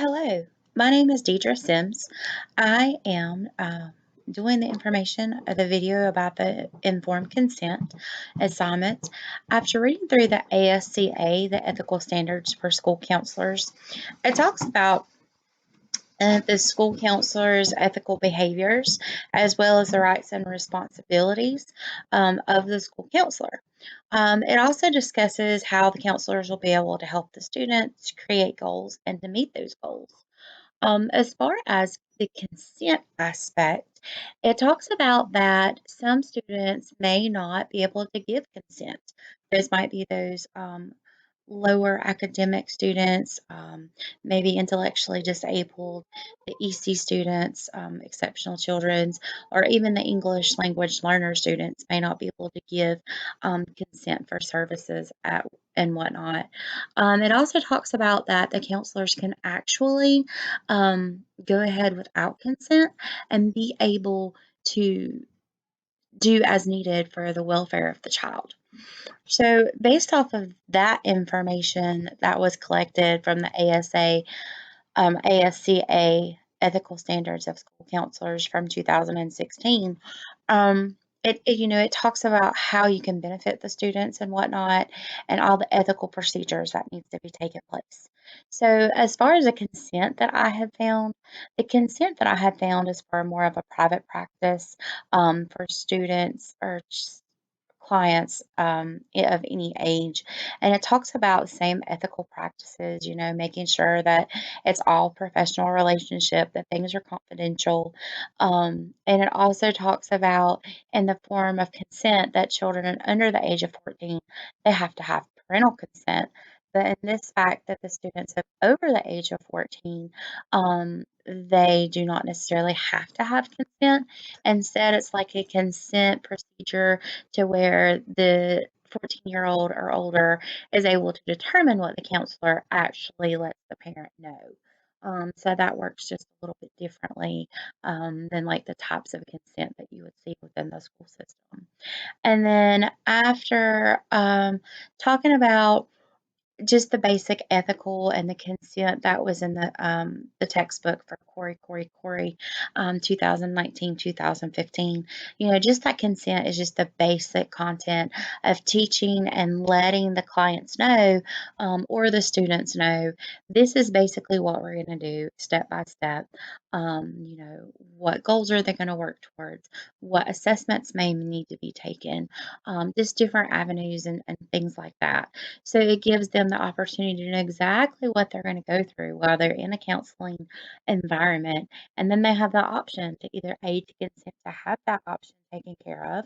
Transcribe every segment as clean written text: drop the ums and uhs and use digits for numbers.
Hello, my name is Deidre Sims. I am doing the information of the video about the informed consent assignment. After reading through the ASCA, the Ethical Standards for School Counselors, it talks about the school counselor's ethical behaviors as well as the rights and responsibilities of the school counselor. It also discusses how the counselors will be able to help the students create goals and to meet those goals. As far as the consent aspect, it talks about that some students may not be able to give consent. Those might be those lower academic students, maybe intellectually disabled, the EC students, exceptional children's, or even the English language learner students may not be able to give consent for services and whatnot. It also talks about that the counselors can actually go ahead without consent and be able to do as needed for the welfare of the child. So, based off of that information that was collected from the ASCA Ethical Standards of School Counselors from 2016, it talks about how you can benefit the students and whatnot, and all the ethical procedures that needs to be taken place. So, as far as the consent that I have found is for more of a private practice for students or clients of any age. And it talks about same ethical practices, making sure that it's all professional relationship, that things are confidential. And it also talks about in the form of consent that children under the age of 14, they have to have parental consent. But in this fact that the students are over the age of 14, they do not necessarily have to have consent. Instead, it's like a consent procedure to where the 14-year-old or older is able to determine what the counselor actually lets the parent know. So that works just a little bit differently than like the types of consent that you would see within the school system. And then after talking about just the basic ethical and the consent that was in the textbook for Corey, 2019, 2015. Just that consent is just the basic content of teaching and letting the clients know or the students know this is basically what we're going to do step by step. What goals are they going to work towards? What assessments may need to be taken? Just different avenues and things like that. So it gives them the opportunity to know exactly what they're going to go through while they're in a counseling environment. And then they have the option to either aid to consent to have that option taken care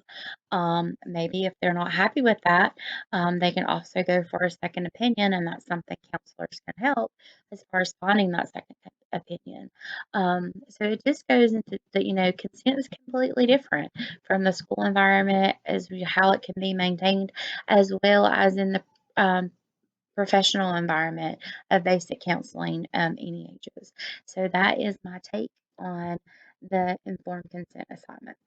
of. Maybe if they're not happy with that, they can also go for a second opinion, and that's something counselors can help as far as finding that second opinion. So it just goes into consent is completely different from the school environment as how it can be maintained, as well as in the professional environment of basic counseling, any ages. So that is my take on the informed consent assignment.